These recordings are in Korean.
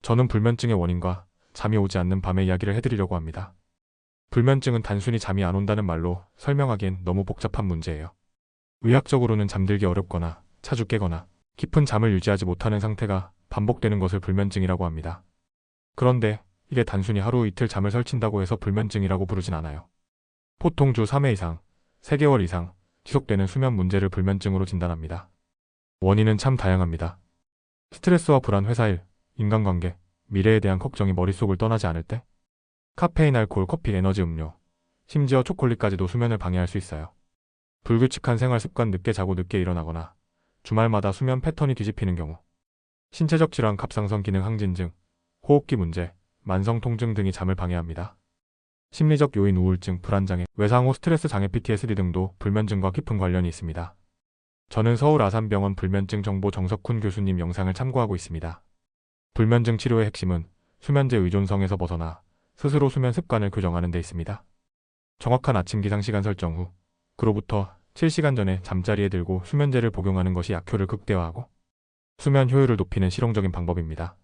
저는 불면증의 원인과 잠이 오지 않는 밤의 이야기를 해드리려고 합니다. 불면증은 단순히 잠이 안 온다는 말로 설명하기엔 너무 복잡한 문제예요. 의학적으로는 잠들기 어렵거나 자주 깨거나 깊은 잠을 유지하지 못하는 상태가 반복되는 것을 불면증이라고 합니다. 그런데 이게 단순히 하루 이틀 잠을 설친다고 해서 불면증이라고 부르진 않아요. 보통 주 3회 이상, 3개월 이상 지속되는 수면 문제를 불면증으로 진단합니다. 원인은 참 다양합니다. 스트레스와 불안, 회사 일, 인간관계, 미래에 대한 걱정이 머릿속을 떠나지 않을 때, 카페인, 알코올, 커피, 에너지 음료, 심지어 초콜릿까지도 수면을 방해할 수 있어요. 불규칙한 생활 습관, 늦게 자고 늦게 일어나거나 주말마다 수면 패턴이 뒤집히는 경우, 신체적 질환, 갑상선 기능 항진증, 호흡기 문제, 만성 통증 등이 잠을 방해합니다. 심리적 요인, 우울증, 불안장애, 외상후 스트레스 장애, PTSD 등도 불면증과 깊은 관련이 있습니다. 저는 서울 아산병원 불면증 정보 정석훈 교수님 영상을 참고하고 있습니다. 불면증 치료의 핵심은 수면제 의존성에서 벗어나 스스로 수면 습관을 교정하는 데 있습니다. 정확한 아침 기상시간 설정 후 그로부터 7시간 전에 잠자리에 들고 수면제를 복용하는 것이 약효를 극대화하고 수면 효율을 높이는 실용적인 방법입니다.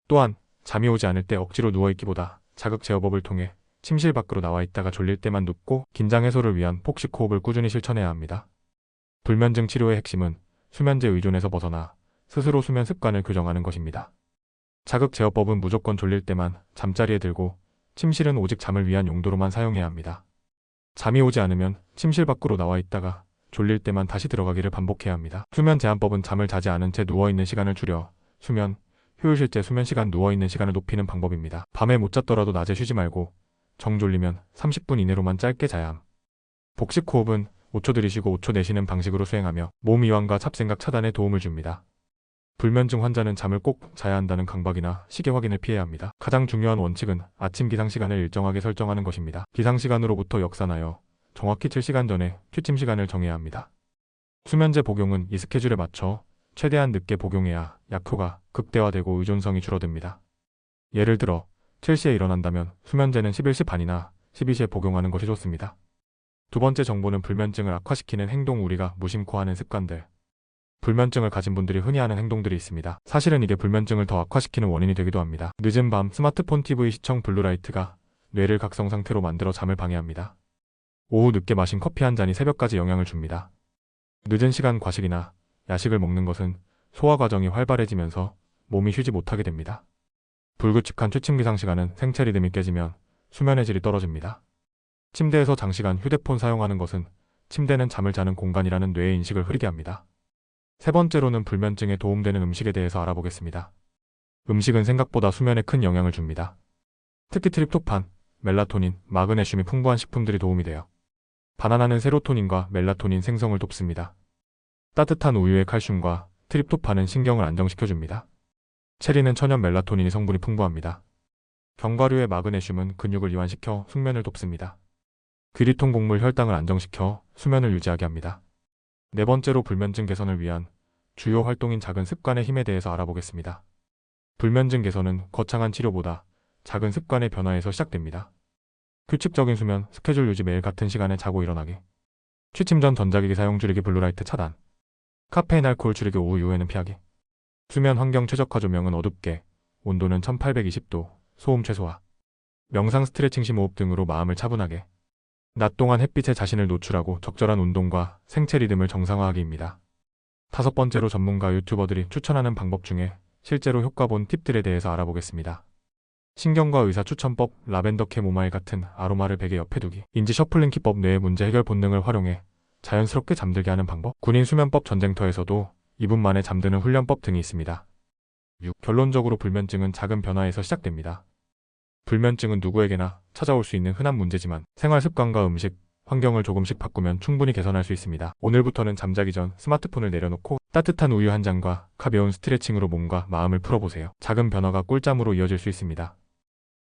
또한 잠이 오지 않을 때 억지로 누워있기보다 자극 제어법을 통해 침실 밖으로 나와 있다가 졸릴 때만 눕고 긴장 해소를 위한 폭식 호흡을 꾸준히 실천해야 합니다. 불면증 치료의 핵심은 수면제 의존에서 벗어나 스스로 수면 습관을 교정하는 것입니다. 자극 제어법은 무조건 졸릴 때만 잠자리에 들고 침실은 오직 잠을 위한 용도로만 사용해야 합니다. 잠이 오지 않으면 침실 밖으로 나와 있다가 졸릴 때만 다시 들어가기를 반복해야 합니다. 수면 제한법은 잠을 자지 않은 채 누워있는 시간을 줄여 수면, 효율 실제 수면 시간, 누워있는 시간을 높이는 방법입니다. 밤에 못 잤더라도 낮에 쉬지 말고 정 졸리면 30분 이내로만 짧게 자야 함. 복식 호흡은 5초 들이쉬고 5초 내쉬는 방식으로 수행하며 몸 이완과 잡생각 차단에 도움을 줍니다. 불면증 환자는 잠을 꼭 자야 한다는 강박이나 시계 확인을 피해야 합니다. 가장 중요한 원칙은 아침 기상시간을 일정하게 설정하는 것입니다. 기상시간으로부터 역산하여 정확히 7시간 전에 취침 시간을 정해야 합니다. 수면제 복용은 이 스케줄에 맞춰 최대한 늦게 복용해야 약효가 극대화되고 의존성이 줄어듭니다. 예를 들어 7시에 일어난다면 수면제는 11시 반이나 12시에 복용하는 것이 좋습니다. 두 번째 정보는 불면증을 악화시키는 행동, 우리가 무심코 하는 습관들. 불면증을 가진 분들이 흔히 하는 행동들이 있습니다. 사실은 이게 불면증을 더 악화시키는 원인이 되기도 합니다. 늦은 밤 스마트폰, TV 시청, 블루라이트가 뇌를 각성 상태로 만들어 잠을 방해합니다. 오후 늦게 마신 커피 한 잔이 새벽까지 영향을 줍니다. 늦은 시간 과식이나 야식을 먹는 것은 소화 과정이 활발해지면서 몸이 쉬지 못하게 됩니다. 불규칙한 취침 기상 시간은 생체 리듬이 깨지면 수면의 질이 떨어집니다. 침대에서 장시간 휴대폰 사용하는 것은 침대는 잠을 자는 공간이라는 뇌의 인식을 흐리게 합니다. 세 번째로는 불면증에 도움되는 음식에 대해서 알아보겠습니다. 음식은 생각보다 수면에 큰 영향을 줍니다. 특히 트립토판, 멜라토닌, 마그네슘이 풍부한 식품들이 도움이 돼요. 바나나는 세로토닌과 멜라토닌 생성을 돕습니다. 따뜻한 우유의 칼슘과 트립토판은 신경을 안정시켜줍니다. 체리는 천연 멜라토닌 성분이 풍부합니다. 견과류의 마그네슘은 근육을 이완시켜 숙면을 돕습니다. 귀리통 곡물 혈당을 안정시켜 수면을 유지하게 합니다. 네 번째로 불면증 개선을 위한 주요 활동인 작은 습관의 힘에 대해서 알아보겠습니다. 불면증 개선은 거창한 치료보다 작은 습관의 변화에서 시작됩니다. 규칙적인 수면, 스케줄 유지, 매일 같은 시간에 자고 일어나기, 취침 전 전자기기 사용 줄이기, 블루라이트 차단, 카페인, 알코올 줄이기, 오후 이후에는 피하기, 수면 환경 최적화, 조명은 어둡게, 온도는 1820도, 소음 최소화, 명상, 스트레칭, 심호흡 등으로 마음을 차분하게, 낮 동안 햇빛에 자신을 노출하고 적절한 운동과 생체 리듬을 정상화하기입니다. 다섯 번째로 전문가 유튜버들이 추천하는 방법 중에 실제로 효과 본 팁들에 대해서 알아보겠습니다. 신경과 의사 추천법, 라벤더 캐모마일 같은 아로마를 베개 옆에 두기, 인지 셔플링 기법, 뇌의 문제 해결 본능을 활용해 자연스럽게 잠들게 하는 방법, 군인 수면법, 전쟁터에서도 2분 만에 잠드는 훈련법 등이 있습니다. 6. 결론적으로 불면증은 작은 변화에서 시작됩니다. 불면증은 누구에게나 찾아올 수 있는 흔한 문제지만 생활 습관과 음식, 환경을 조금씩 바꾸면 충분히 개선할 수 있습니다. 오늘부터는 잠자기 전 스마트폰을 내려놓고 따뜻한 우유 한 잔과 가벼운 스트레칭으로 몸과 마음을 풀어보세요. 작은 변화가 꿀잠으로 이어질 수 있습니다.